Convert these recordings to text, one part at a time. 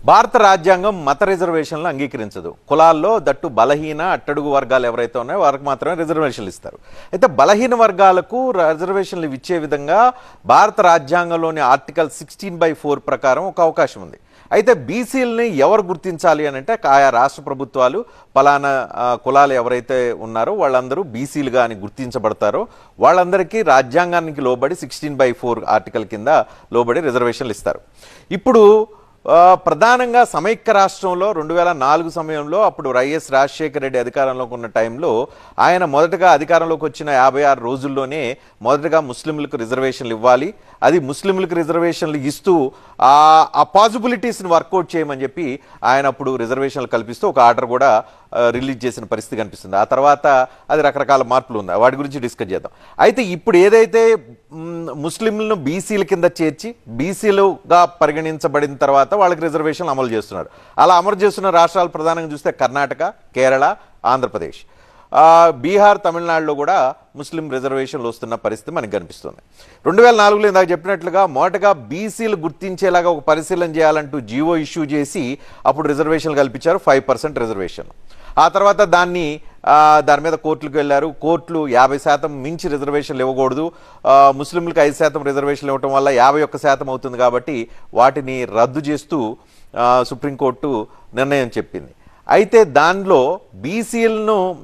భారత రాజ్యాంగం మత రిజర్వేషన్లు అంగీకరించదు. కులాల్లో దట్టు బలహీన అట్టడుగు వర్గాలు ఎవరైతే ఉన్నాయో వారికి మాత్రమే రిజర్వేషన్లు ఇస్తారు. అయితే బలహీన వర్గాలకు రిజర్వేషన్లు ఇచ్చే విధంగా భారత రాజ్యాంగంలోని ఆర్టికల్ 16/4 ప్రకారం ఒక అవకాశం ఉంది. అయితే బీసీలని ఎవరు గుర్తించాలి అని అంటే ఆయా రాష్ట్ర ప్రభుత్వాలు పలానా కులాలు ఎవరైతే ఉన్నారో వాళ్ళందరూ బీసీలుగా అని గుర్తించబడతారో వాళ్ళందరికీ రాజ్యాంగానికి లోబడి 16/4 ఆర్టికల్ కింద లోబడి రిజర్వేషన్లు ఇస్తారు. ఇప్పుడు ప్రధానంగా సమైక్య రాష్ట్రంలో 2004 సమయంలో అప్పుడు వైఎస్ రాజశేఖర రెడ్డి అధికారంలోకి ఉన్న టైంలో ఆయన మొదటగా అధికారంలోకి వచ్చిన 56 రోజుల్లోనే మొదటగా ముస్లింలకు రిజర్వేషన్లు ఇవ్వాలి, అది ముస్లింలకు రిజర్వేషన్లు ఇస్తూ ఆ పాసిబిలిటీస్ని వర్కౌట్ చేయమని చెప్పి ఆయన అప్పుడు రిజర్వేషన్లు కల్పిస్తూ ఒక ఆర్డర్ కూడా రిలీజ్ చేసిన పరిస్థితి కనిపిస్తుంది. ఆ తర్వాత అది రకరకాల మార్పులు ఉన్నాయి, వాటి గురించి డిస్కస్ చేద్దాం. అయితే ఇప్పుడు ఏదైతే ముస్లింలను బీసీల కింద చేర్చి బీసీలుగా పరిగణించబడిన తర్వాత వాళ్ళకి రిజర్వేషన్లు అమలు చేస్తున్నారు. అలా అమలు చేస్తున్న రాష్ట్రాలు ప్రధానంగా చూస్తే కర్ణాటక, కేరళ, ఆంధ్రప్రదేశ్, బీహార్, తమిళనాడులో కూడా ముస్లిం రిజర్వేషన్లు వస్తున్న పరిస్థితి మనకు కనిపిస్తుంది. 2004లో ఇందాక చెప్పినట్లుగా మొదటగా బీసీలు గుర్తించేలాగా ఒక పరిశీలన చేయాలంటూ జీవో ఇష్యూ చేసి అప్పుడు రిజర్వేషన్లు కల్పించారు, 5% రిజర్వేషన్. ఆ తర్వాత దాని మీద కోర్టులకు వెళ్ళారు. కోర్టులు 50% మించి రిజర్వేషన్లు ఇవ్వకూడదు, ముస్లింలకు 5% రిజర్వేషన్లు ఇవ్వటం వల్ల 51% అవుతుంది కాబట్టి వాటిని రద్దు చేస్తూ సుప్రీంకోర్టు నిర్ణయం చెప్పింది. అయితే దానిలో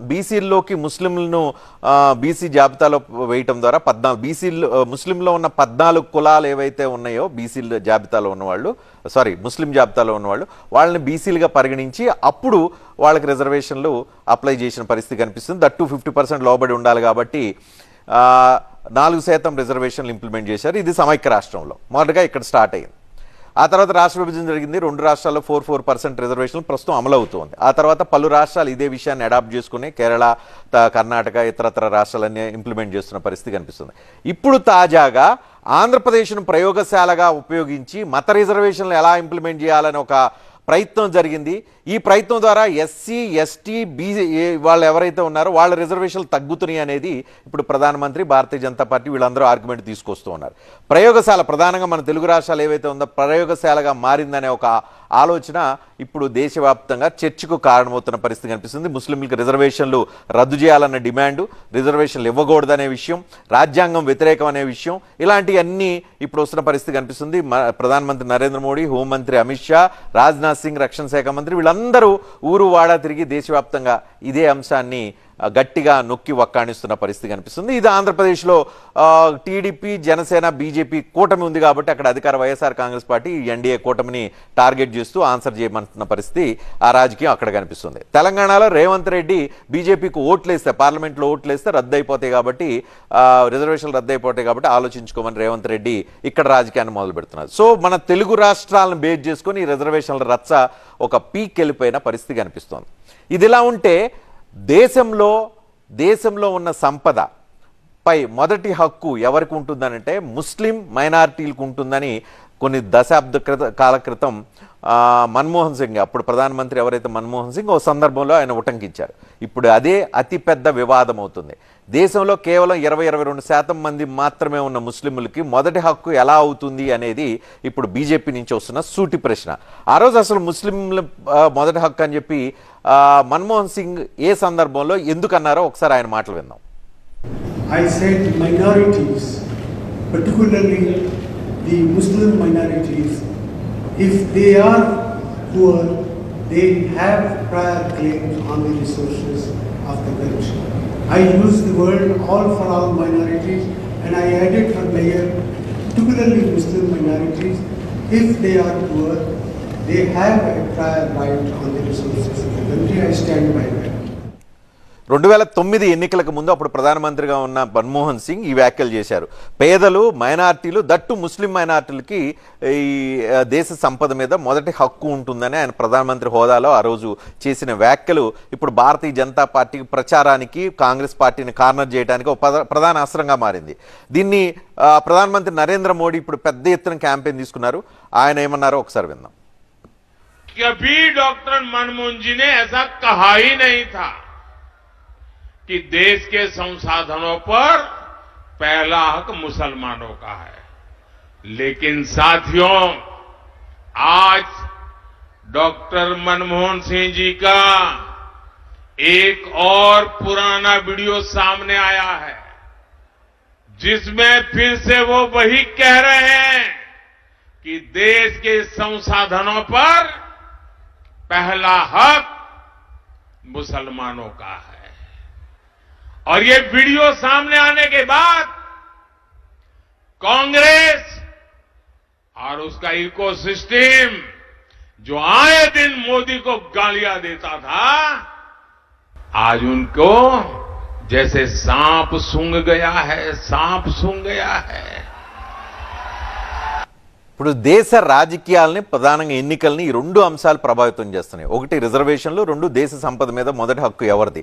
బీసీల్లోకి ముస్లింలను బీసీ జాబితాలో వేయటం ద్వారా 14 ముస్లింలో ఉన్న 14 కులాలు ఏవైతే ఉన్నాయో బీసీల జాబితాలో ఉన్నవాళ్ళు ముస్లిం జాబితాలో ఉన్నవాళ్ళు వాళ్ళని బీసీలుగా పరిగణించి అప్పుడు వాళ్ళకి రిజర్వేషన్లు అప్లై చేసిన పరిస్థితి కనిపిస్తుంది. దట్టు 50% లోబడి ఉండాలి కాబట్టి 4% రిజర్వేషన్లు ఇంప్లిమెంట్ చేశారు. ఇది సమైక్య రాష్ట్రంలో మొదటగా ఇక్కడ స్టార్ట్ అయింది. ఆ తర్వాత రాష్ట్ర విభజన జరిగింది. 2 రాష్ట్రాల్లో 4% రిజర్వేషన్లు ప్రస్తుతం అమలవుతోంది. ఆ తర్వాత పలు రాష్ట్రాలు ఇదే విషయాన్ని అడాప్ట్ చేసుకుని కేరళ, కర్ణాటక, ఇతరత్ర రాష్ట్రాలన్నీ ఇంప్లిమెంట్ చేస్తున్న పరిస్థితి కనిపిస్తుంది. ఇప్పుడు తాజాగా ఆంధ్రప్రదేశ్ను ప్రయోగశాలగా ఉపయోగించి మత రిజర్వేషన్లు ఎలా ఇంప్లిమెంట్ చేయాలని ఒక ప్రయత్నం జరిగింది. ఈ ప్రయత్నం ద్వారా ఎస్సీ, ఎస్టీ, బీసీ వాళ్ళు ఎవరైతే ఉన్నారో వాళ్ళ రిజర్వేషన్లు తగ్గుతున్నాయి అనేది ఇప్పుడు ప్రధానమంత్రి, భారతీయ జనతా పార్టీ వీళ్ళందరూ ఆర్గ్యుమెంట్ తీసుకొస్తూ ఉన్నారు. ప్రయోగశాల ప్రధానంగా మన తెలుగు రాష్ట్రాలు ఏవైతే ఉందో ప్రయోగశాలగా మారిందనే ఒక ఆలోచన ఇప్పుడు దేశవ్యాప్తంగా చర్చకు కారణమవుతున్న పరిస్థితి కనిపిస్తుంది. ముస్లింలకు రిజర్వేషన్లు రద్దు చేయాలన్న డిమాండు, రిజర్వేషన్లు ఇవ్వకూడదనే విషయం, రాజ్యాంగం వ్యతిరేకం అనే విషయం, ఇలాంటివన్నీ ఇప్పుడు వస్తున్న పరిస్థితి కనిపిస్తుంది. ప్రధానమంత్రి నరేంద్ర మోడీ, హోంమంత్రి అమిత్ షా, రాజ్నాథ్ సింగ్, రక్షణ శాఖ మంత్రి వీళ్ళందరూ ఊరు వాడా తిరిగి దేశవ్యాప్తంగా ఇదే అంశాన్ని గట్టిగా నొక్కి వక్కాణిస్తున్న పరిస్థితి కనిపిస్తుంది. ఇది ఆంధ్రప్రదేశ్లో టీడీపీ, జనసేన, బీజేపీ కూటమి ఉంది కాబట్టి అక్కడ అధికార వైఎస్ఆర్ కాంగ్రెస్ పార్టీ ఎన్డీఏ కూటమిని టార్గెట్ చేస్తూ ఆన్సర్ చేయమంటున్న పరిస్థితి ఆ రాజకీయం అక్కడ కనిపిస్తుంది. తెలంగాణలో రేవంత్ రెడ్డి బీజేపీకి ఓట్లేస్తే, పార్లమెంట్లో ఓట్లేస్తే రద్దు అయిపోతాయి కాబట్టి, రిజర్వేషన్లు రద్దు అయిపోతాయి కాబట్టి ఆలోచించుకోమని రేవంత్ రెడ్డి ఇక్కడ రాజకీయాన్ని మొదలు పెడుతున్నారు. సో మన తెలుగు రాష్ట్రాలను బేస్ చేసుకొని ఈ రిజర్వేషన్ల రచ్చ ఒక పీక్ వెళ్ళిపోయిన పరిస్థితి కనిపిస్తోంది. ఇదిలా ఉంటే దేశంలో ఉన్న సంపద పై మొదటి హక్కు ఎవరికి ఉంటుందనంటే ముస్లిం మైనారిటీలకు ఉంటుందని కొన్ని దశాబ్ద కాల క్రితం మన్మోహన్ సింగ్, అప్పుడు ప్రధానమంత్రి ఎవరైతే మన్మోహన్ సింగ్, ఓ సందర్భంలో ఆయన ఉటంకించారు. ఇప్పుడు అదే అతిపెద్ద వివాదం అవుతుంది. దేశంలో కేవలం 22% మంది మాత్రమే ఉన్న ముస్లింలకి మొదటి హక్కు ఎలా అవుతుంది అనేది ఇప్పుడు బీజేపీ నుంచి వస్తున్న సూటి ప్రశ్న. ఆ రోజు అసలు ముస్లింల మొదటి హక్కు అని చెప్పి మన్మోహన్ సింగ్ ఏ సందర్భంలో ఎందుకు అన్నారో ఒకసారి ఆయన మాటలు విందాం. I said minorities, particularly the Muslim minorities, if they are poor, they have prior claims on the resources of the country. I use the word all for all minorities, and I added for layer, particularly Muslim minorities, if they are poor, they have a prior right on the resources of the country. I stand by that. 2009 ఎన్నికలకు ముందు అప్పుడు ప్రధానమంత్రిగా ఉన్న మన్మోహన్ సింగ్ ఈ వ్యాఖ్యలు చేశారు. పేదలు, మైనార్టీలు, దట్టు ముస్లిం మైనార్టీలకి ఈ దేశ సంపద మీద మొదటి హక్కు ఉంటుందని ఆయన ప్రధానమంత్రి హోదాలో ఆ రోజు చేసిన వ్యాఖ్యలు ఇప్పుడు భారతీయ జనతా పార్టీ ప్రచారానికి, కాంగ్రెస్ పార్టీని కార్నర్ చేయడానికి ఒక ప్రధాన అస్త్రంగా మారింది. దీన్ని ప్రధానమంత్రి నరేంద్ర మోడీ ఇప్పుడు పెద్ద ఎత్తున క్యాంపెయిన్ తీసుకున్నారు. ఆయన ఏమన్నారో ఒకసారి విందాం. कभी डॉक्टर मनमोहन जी ने ऐसा कहा ही नहीं था कि देश के संसाधनों पर पहला हक मुसलमानों का है। लेकिन साथियों, आज डॉक्टर मनमोहन सिंह जी का एक और पुराना वीडियो सामने आया है, जिसमें फिर से वो वही कह रहे हैं कि देश के संसाधनों पर पहला हक मुसलमानों का है। और ये वीडियो सामने आने के बाद कांग्रेस और उसका इकोसिस्टम जो आए दिन मोदी को गालियां देता था, आज उनको जैसे सांप सूंघ गया है, सांप सूंघ गया है। ఇప్పుడు దేశ రాజకీయాలని ప్రధానంగా ఎన్నికల్ని ఈ రెండు అంశాలు ప్రభావితం చేస్తున్నాయి. ఒకటి రిజర్వేషన్లు, రెండు దేశ సంపద మీద మొదటి హక్కు ఎవరిది.